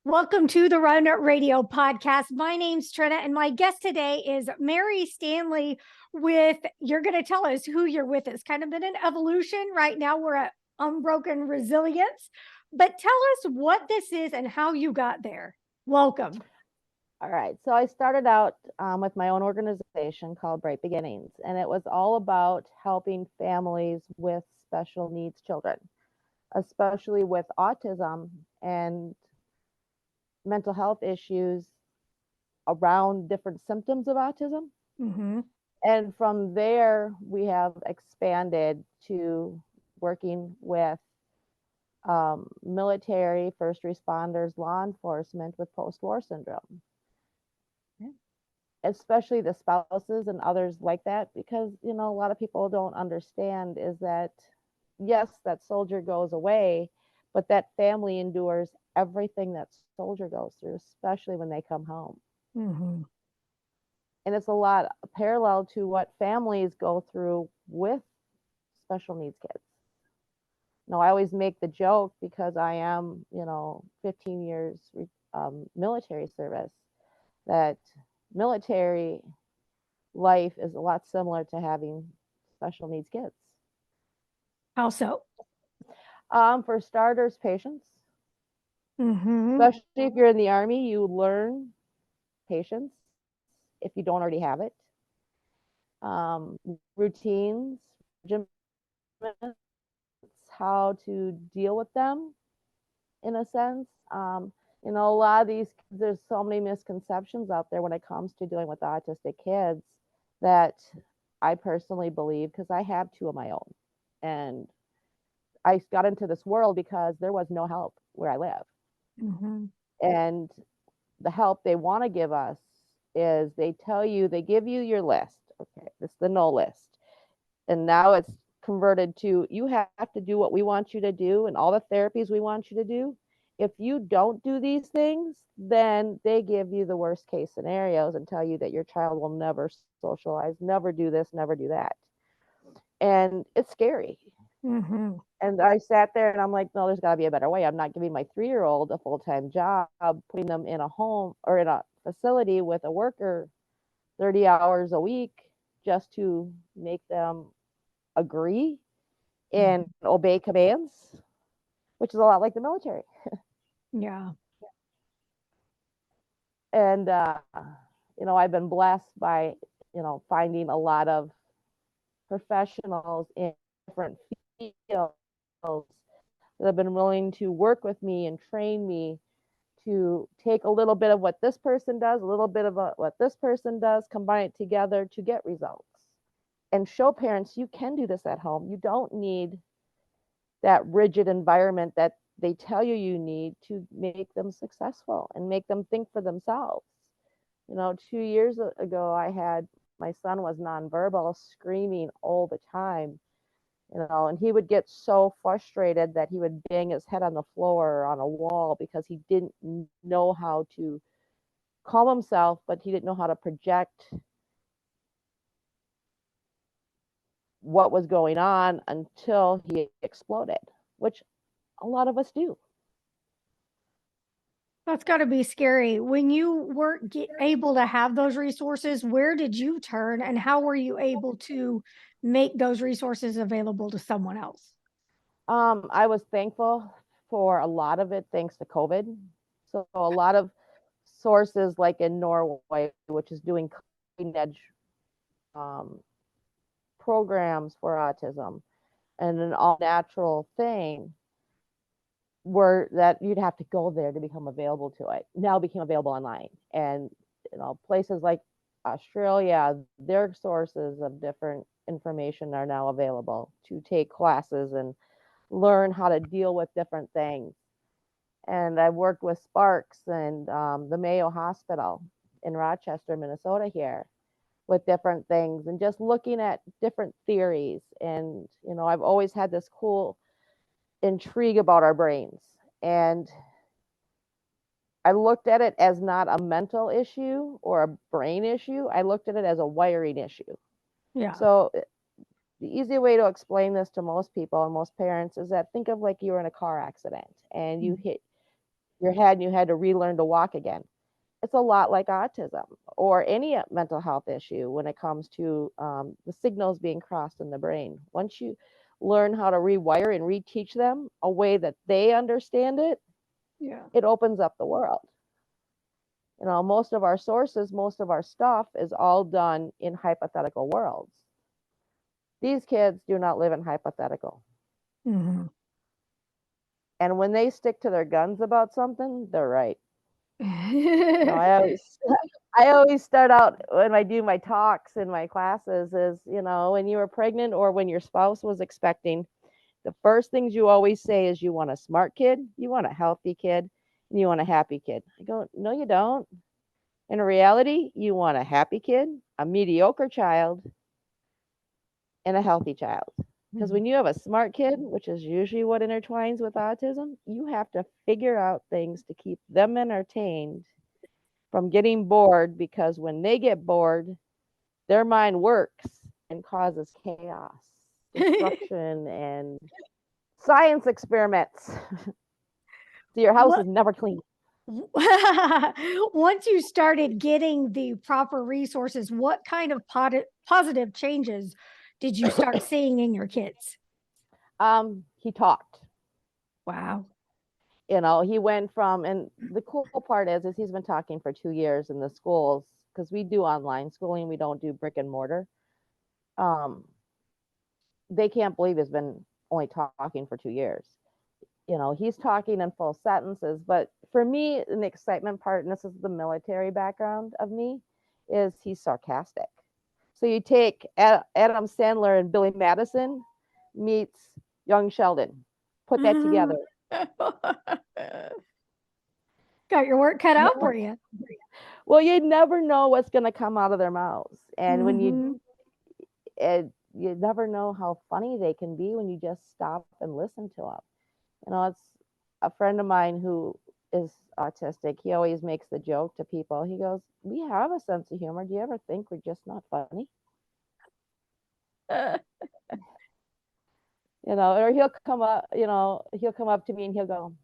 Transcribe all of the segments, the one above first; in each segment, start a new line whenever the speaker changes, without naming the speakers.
Welcome to the Run Radio podcast. My name's Trina, and my guest today is Mary Stanley. You're going to tell us who you're with. It's kind of been an evolution. Right now, we're at Unbroken Resilience. But tell us what this is and how you got there. Welcome.
All right. So I started out with my own organization called Bright Beginnings, and it was all about helping families with special needs children, especially with autism and mental health issues around different symptoms of autism.
Mm-hmm.
And from there, we have expanded to working with military, first responders, law enforcement with post-war syndrome, especially the spouses and others like that, because a lot of people don't understand is that yes, that soldier goes away, but that family endures everything that soldier goes through, especially when they come home.
Mm-hmm.
And it's a lot parallel to what families go through with special needs kids. I always make the joke because I am 15 years military service, that military life is a lot similar to having special needs kids.
How so?
For starters, patience.
Mm-hmm.
Especially if you're in the Army, you learn patience if you don't already have it. Routines, regiments, how to deal with them in a sense. A lot of these, there's so many misconceptions out there when it comes to dealing with autistic kids that I personally believe, because I have two of my own. And I got into this world because there was no help where I live.
Mm-hmm.
And the help they want to give us is they give you your list. Okay, this is the no list. And now it's converted to you have to do what we want you to do and all the therapies we want you to do. If you don't do these things, then they give you the worst case scenarios and tell you that your child will never socialize, never do this, never do that. And it's scary.
Mm-hmm.
And I sat there and I'm like, no, there's got to be a better way. I'm not giving my 3-year-old a full-time job, putting them in a home or in a facility with a worker 30 hours a week just to make them agree and obey commands, which is a lot like the military.
Yeah.
And, I've been blessed by, finding a lot of professionals in different fields that have been willing to work with me and train me to take a little bit of what this person does, a little bit of what this person does, combine it together to get results and show parents you can do this at home. You don't need that rigid environment that they tell you need to make them successful and make them think for themselves. 2 years ago, my son was nonverbal, screaming all the time, and he would get so frustrated that he would bang his head on the floor or on a wall because he didn't know how to calm himself, but he didn't know how to project what was going on until he exploded, which a lot of us do.
That's got to be scary. When you weren't able to have those resources, where did you turn and how were you able to make those resources available to someone else?
I was thankful for a lot of it thanks to COVID. So a lot of sources like in Norway, which is doing cutting edge programs for autism and an all natural thing, were that you'd have to go there to become available to it. Now became available online. And places like Australia, their sources of different information are now available to take classes and learn how to deal with different things. And I've worked with Sparks and the Mayo Hospital in Rochester, Minnesota here with different things and just looking at different theories. And, I've always had this cool intrigue about our brains. And I looked at it as not a mental issue or a brain issue. I looked at it as a wiring issue.
Yeah.
So the easy way to explain this to most people and most parents is that think of like you were in a car accident and you your head and you had to relearn to walk again. It's a lot like autism or any mental health issue when it comes to the signals being crossed in the brain. Once you learn how to rewire and reteach them a way that they understand it,
Yeah.
it opens up the world. You know, most of our sources, most of our stuff is all done in hypothetical worlds. These kids do not live in hypothetical.
Mhm.
And when they stick to their guns about something, they're right. You know, I always start out when I do my talks in my classes is, you know, when you were pregnant or when your spouse was expecting, the first things you always say is you want a smart kid, you want a healthy kid, and you want a happy kid. I go, no, you don't. In reality, you want a happy kid, a mediocre child, and a healthy child. Because when you have a smart kid, which is usually what intertwines with autism, you have to figure out things to keep them entertained from getting bored, because when they get bored, their mind works and causes chaos, destruction, and science experiments. So your house
What
is never clean.
once you started getting the proper resources, what kind of positive changes did you start seeing in your kids?
He talked.
Wow.
You know, he went from, and the cool part is he's been talking for 2 years in the schools, because we do online schooling, we don't do brick and mortar. Um, they can't believe he's been only talking for 2 years. You know, he's talking in full sentences. But for me, an excitement part, and this is the military background of me, is he's sarcastic. So you take Adam Sandler and Billy Madison meets young Sheldon, put that together.
Got your work cut
You
out for you.
Well, you never know what's going to come out of their mouths. And when
Mhm.
you never know how funny they can be when you just stop and listen to them. You know, it's a friend of mine who is autistic. He always makes the joke to people. He goes, "We have a sense of humor. Do you ever think we're just not funny?" You know, or he'll come up to me and he'll go,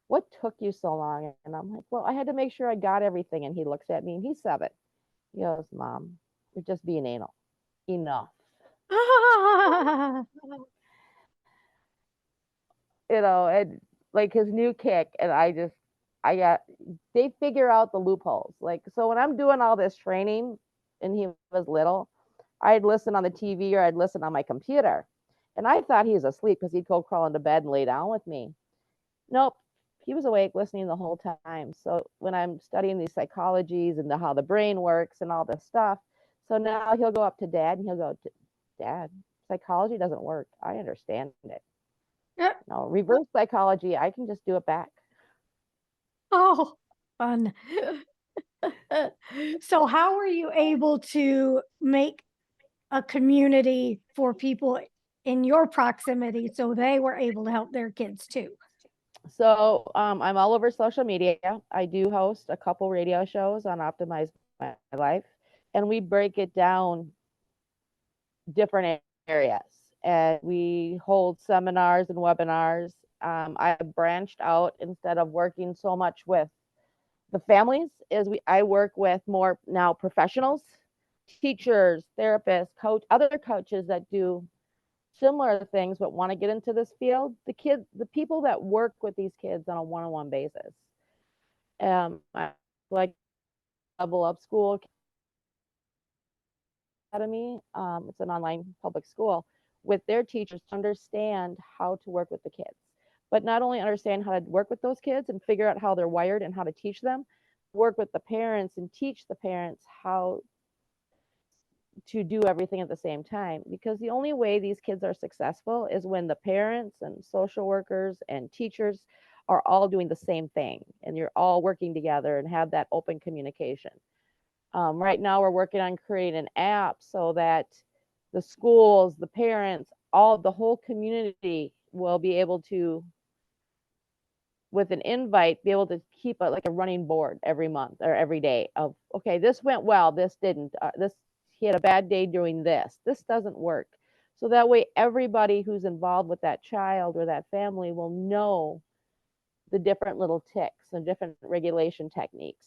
"What took you so long?" And I'm like, "Well, I had to make sure I got everything." And he looks at me and he's 7. He goes, "Mom, you're just being anal. Enough." You know, and like his new kick, and they figure out the loopholes. Like, so when I'm doing all this training and he was little, I'd listen on the TV or I'd listen on my computer. And I thought he was asleep because he'd go crawl into bed and lay down with me. Nope. He was awake listening the whole time. So when I'm studying these psychologies and how the brain works and all this stuff, so now he'll go up to Dad and he'll go, "Dad, psychology doesn't work. I understand it. No, reverse psychology, I can just do it back."
Oh, fun. So how were you able to make a community for people in your proximity so they were able to help their kids too?
So I'm all over social media. I do host a couple radio shows on Optimize My Life, and we break it down different areas. And we hold seminars and webinars. I branched out, instead of working so much with the families, I work with more now professionals, teachers, therapists, other coaches that do similar things but want to get into this field. The people that work with these kids on a one-on-one basis. I like Level Up School Academy. It's an online public school with their teachers to understand how to work with the kids, but not only understand how to work with those kids and figure out how they're wired and how to teach them, work with the parents and teach the parents how to do everything at the same time. Because the only way these kids are successful is when the parents and social workers and teachers are all doing the same thing and you're all working together and have that open communication. Right now we're working on creating an app so that the schools, the parents, the whole community will be able to, with an invite, be able to keep like a running board every month or every day of, okay, this went well, this didn't, he had a bad day doing this doesn't work. So that way everybody who's involved with that child or that family will know the different little ticks and different regulation techniques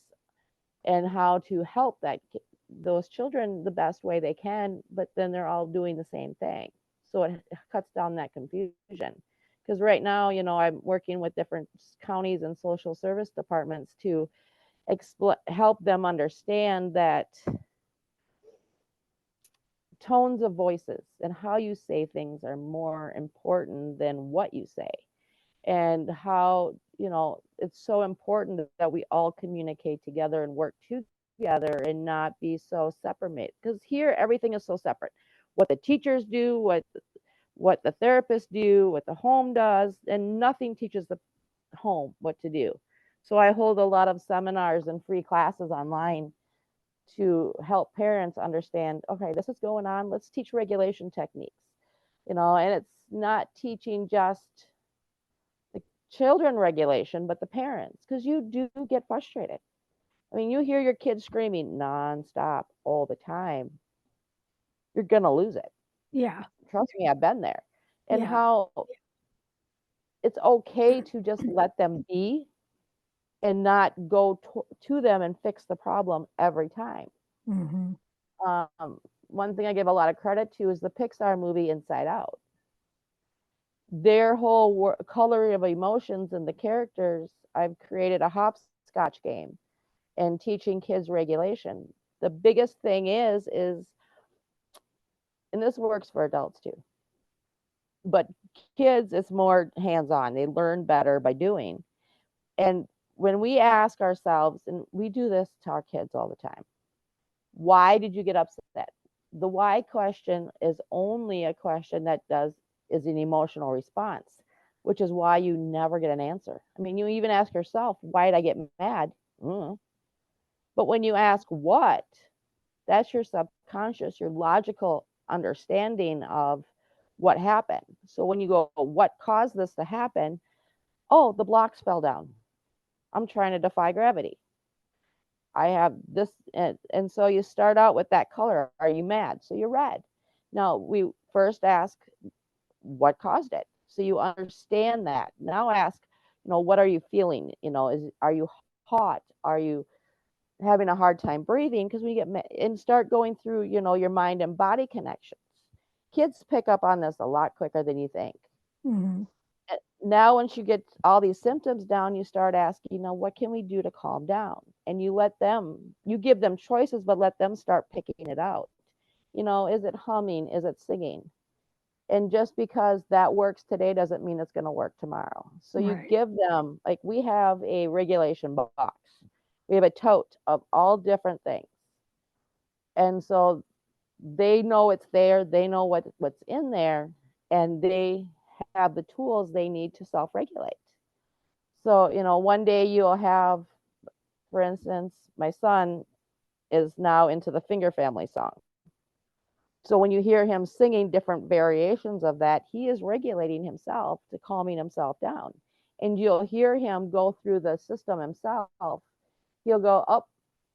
and how to help those children the best way they can, but then they're all doing the same thing. So it cuts down that confusion. Because right now, I'm working with different counties and social service departments to help them understand that tones of voices and how you say things are more important than what you say, and how it's so important that we all communicate together and work together and not be so separate, because here everything is so separate. What the teachers do, what the therapists do, what the home does, and nothing teaches the home what to do. So I hold a lot of seminars and free classes online to help parents understand, okay, this is going on, let's teach regulation techniques. And it's not teaching just the children regulation, but the parents, because you do get frustrated. I mean, you hear your kids screaming nonstop all the time, you're gonna lose it.
Yeah.
Trust me, I've been there. And
Yeah.
how it's okay to just let them be and not go to them and fix the problem every time.
Mm-hmm.
One thing I give a lot of credit to is the Pixar movie Inside Out. Their whole color of emotions and the characters, I've created a hopscotch game and teaching kids regulation. The biggest thing is, and this works for adults too, but kids, it's more hands-on. They learn better by doing. And when we ask ourselves, and we do this to our kids all the time, why did you get upset? The why question is only a question that is an emotional response, which is why you never get an answer. I mean, you even ask yourself, why did I get mad? But when you ask what, that's your subconscious, your logical understanding of what happened. So when you go, what caused this to happen? Oh, the blocks fell down. I'm trying to defy gravity. I have this, and so you start out with that color. Are you mad? So you're red. Now we first ask what caused it, so you understand that. Now ask, what are you feeling? Are you hot? Are you having a hard time breathing? Because when you get and start going through, your mind and body connections. Kids pick up on this a lot quicker than you think.
Mm-hmm.
Now, once you get all these symptoms down, you start asking, what can we do to calm down? And you give them choices, but let them start picking it out. Is it humming? Is it singing? And just because that works today doesn't mean it's going to work tomorrow. So you give them, like, we have a regulation box. We have a tote of all different things. And so they know it's there. They know what's in there, and they have the tools they need to self-regulate. So, one day you'll have, for instance, my son is now into the Finger Family song. So when you hear him singing different variations of that, he is regulating himself to calming himself down. And you'll hear him go through the system himself. He'll go, oh,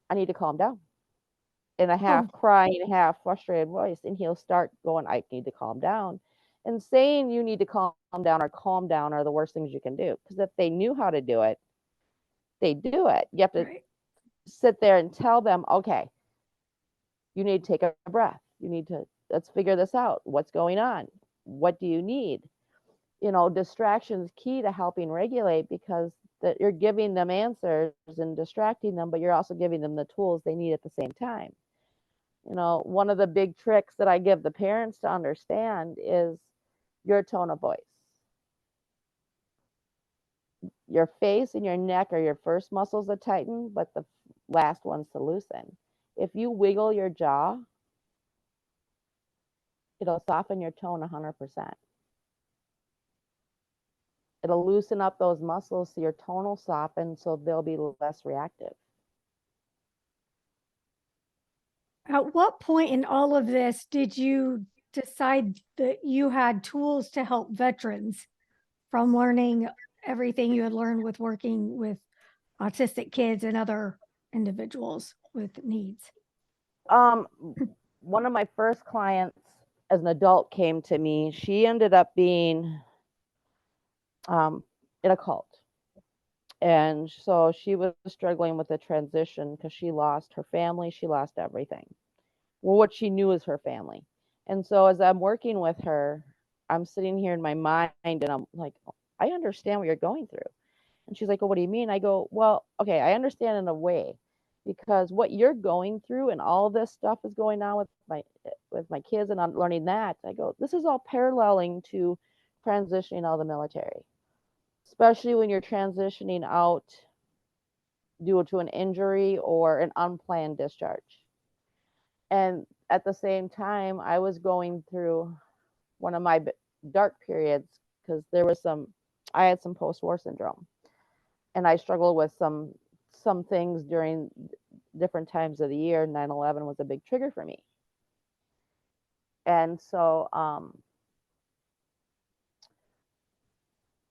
I need to calm down. In a half crying, half frustrated voice. And he'll start going, I need to calm down. And saying you need to calm down or calm down are the worst things you can do. Because if they knew how to do it, they do it. You have to sit there and tell them, okay, you need to take a breath. Let's figure this out. What's going on? What do you need? Distraction is key to helping regulate, because that you're giving them answers and distracting them, but you're also giving them the tools they need at the same time. One of the big tricks that I give the parents to understand is your tone of voice. Your face and your neck are your first muscles that tighten, but the last ones to loosen. If you wiggle your jaw, it'll soften your tone 100%. It'll loosen up those muscles so your tone will soften, so they'll be less reactive.
At what point in all of this did you decide that you had tools to help veterans from learning everything you had learned with working with autistic kids and other individuals with needs?
One of my first clients as an adult came to me. She ended up being in a cult. And so she was struggling with the transition because she lost her family, she lost everything. Well, what she knew is her family. And so as I'm working with her, I'm sitting here in my mind and I'm like, I understand what you're going through. And she's like, well, what do you mean? I go, well, okay, I understand in a way, because what you're going through and all this stuff is going on with my kids, and I'm learning that. I go, this is all paralleling to transitioning out of the military, especially when you're transitioning out due to an injury or an unplanned discharge. And at the same time, I was going through one of my dark periods because I had some post-war syndrome, and I struggled with some things during different times of the year. 9/11 was a big trigger for me. And so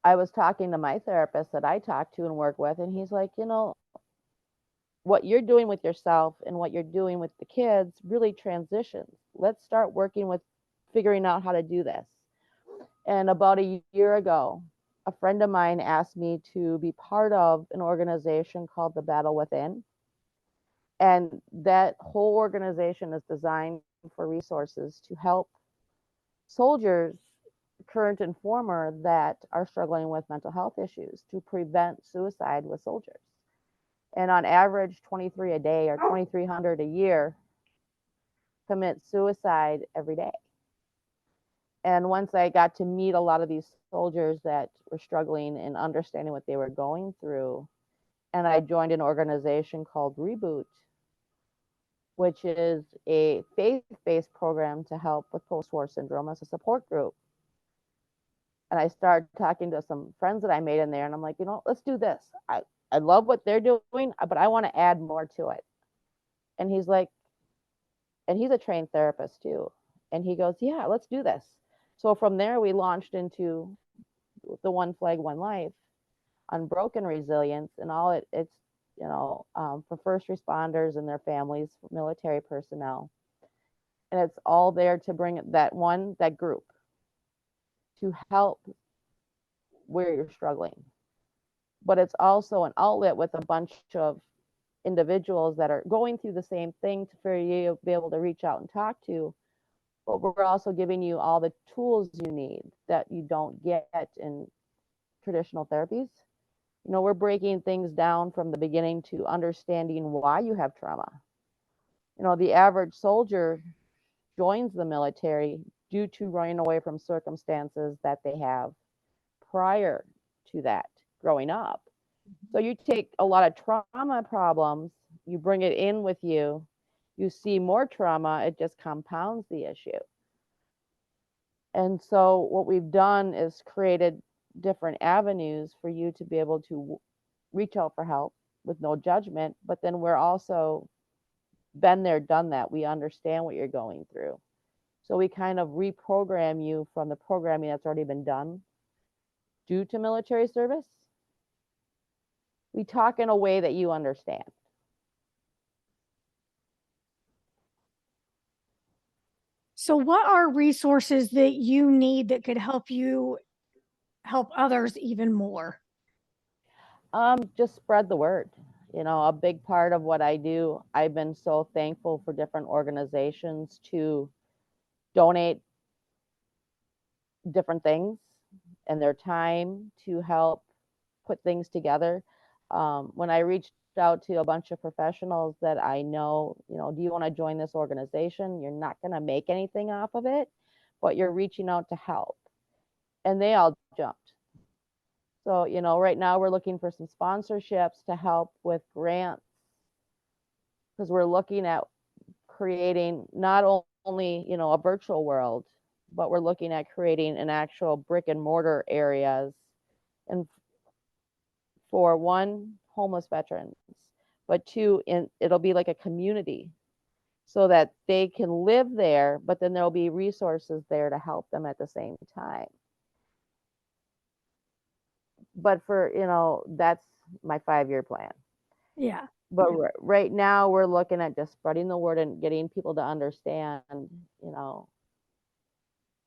I was talking to my therapist that I talk to and work with, and he's like, what you're doing with yourself and what you're doing with the kids really transitions. Let's start working with figuring out how to do this. And about a year ago, a friend of mine asked me to be part of an organization called the Battle Within. And that whole organization is designed for resources to help soldiers, current and former, that are struggling with mental health issues to prevent suicide with soldiers. And on average, 23 a day or 2,300 a year commit suicide every day. And once I got to meet a lot of these soldiers that were struggling and understanding what they were going through, and I joined an organization called Reboot, which is a faith-based program to help with post-war syndrome as a support group. And I started talking to some friends that I made in there, and I'm like, let's do this. I love what they're doing, but I want to add more to it. And he's like, and he's a trained therapist too. And he goes, yeah, let's do this. So from there, we launched into the One Flag, One Life, unbroken resilience, and all it's for first responders and their families, military personnel, and it's all there to bring that group to help where you're struggling. But it's also an outlet with a bunch of individuals that are going through the same thing for you to be able to reach out and talk to. But we're also giving you all the tools you need that you don't get in traditional therapies. We're breaking things down from the beginning to understanding why you have trauma. The average soldier joins the military due to running away from circumstances that they have prior to that growing up. So you take a lot of trauma problems, you bring it in with you, you see more trauma, it just compounds the issue. And so what we've done is created different avenues for you to be able to reach out for help with no judgment, but then we're also been there, done that. We understand what you're going through. So we kind of reprogram you from the programming that's already been done due to military service. We talk in a way that you understand.
So, what are resources that you need that could help you help others even more?
Just spread the word. A big part of what I do, I've been so thankful for different organizations to donate different things and their time to help put things together. When I reached out to a bunch of professionals that I know, do you want to join this organization? You're not going to make anything off of it, but you're reaching out to help. And they all jumped. So, right now we're looking for some sponsorships to help with grants, because we're looking at creating not only, a virtual world, but we're looking at creating an actual brick and mortar areas, and for one, homeless veterans, but two, it'll be like a community so that they can live there, but then there'll be resources there to help them at the same time. But that's my 5-year plan.
Yeah.
But right now we're looking at just spreading the word and getting people to understand,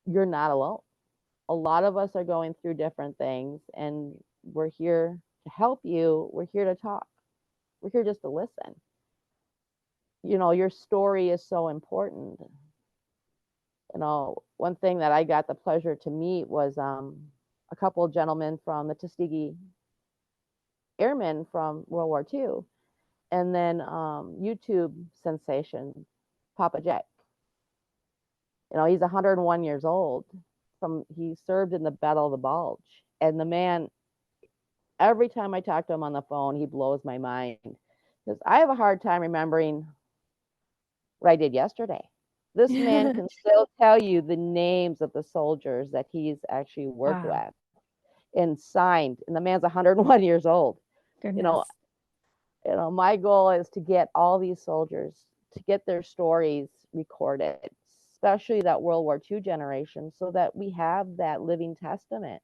you're not alone. A lot of us are going through different things, and we're here to help you. We're here to talk. We're here just to listen. Your story is so important. One thing that I got the pleasure to meet was a couple of gentlemen from the Tuskegee Airmen from World War II, and then YouTube sensation Papa Jack. He's 101 years old. He served in the Battle of the Bulge, and the man, every time I talk to him on the phone, he blows my mind, because I have a hard time remembering what I did yesterday. This man can still tell you the names of the soldiers that he's actually worked
Wow.
with and signed, and the man's 101 years old.
Goodness.
My goal is to get all these soldiers to get their stories recorded, especially that World War II generation, so that we have that living testament.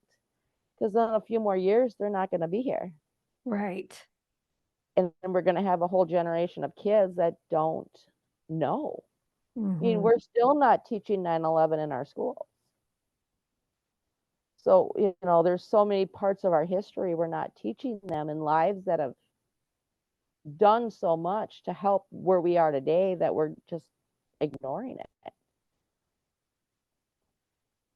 Because in a few more years, they're not going to be here.
Right.
And then we're going to have a whole generation of kids that don't know.
Mm-hmm.
I mean, we're still not teaching 9/11 in our schools. So, there's so many parts of our history we're not teaching them, and lives that have done so much to help where we are today that we're just ignoring it.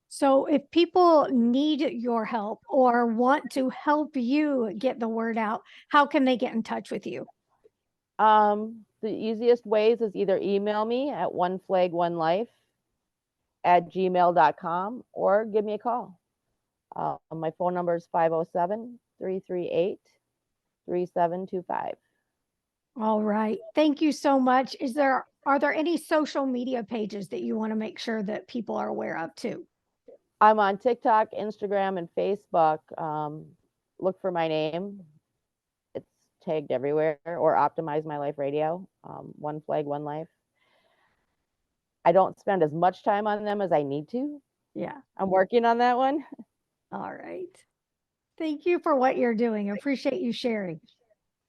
So if people need your help or want to help you get the word out, how can they get in touch with you?
The easiest ways is either email me at oneflagonelife@gmail.com or give me a call. My phone number is 507-338-3725.
All right. Thank you so much. Are there any social media pages that you want to make sure that people are aware of too?
I'm on TikTok, Instagram, and Facebook. Look for my name. It's tagged everywhere, or Optimize My Life Radio. One Flag, One Life. I don't spend as much time on them as I need to.
Yeah.
I'm working on that one.
All right. Thank you for what you're doing. I appreciate you sharing.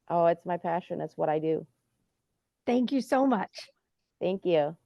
Oh, it's my passion. It's what I do.
Thank you so much.
Thank you.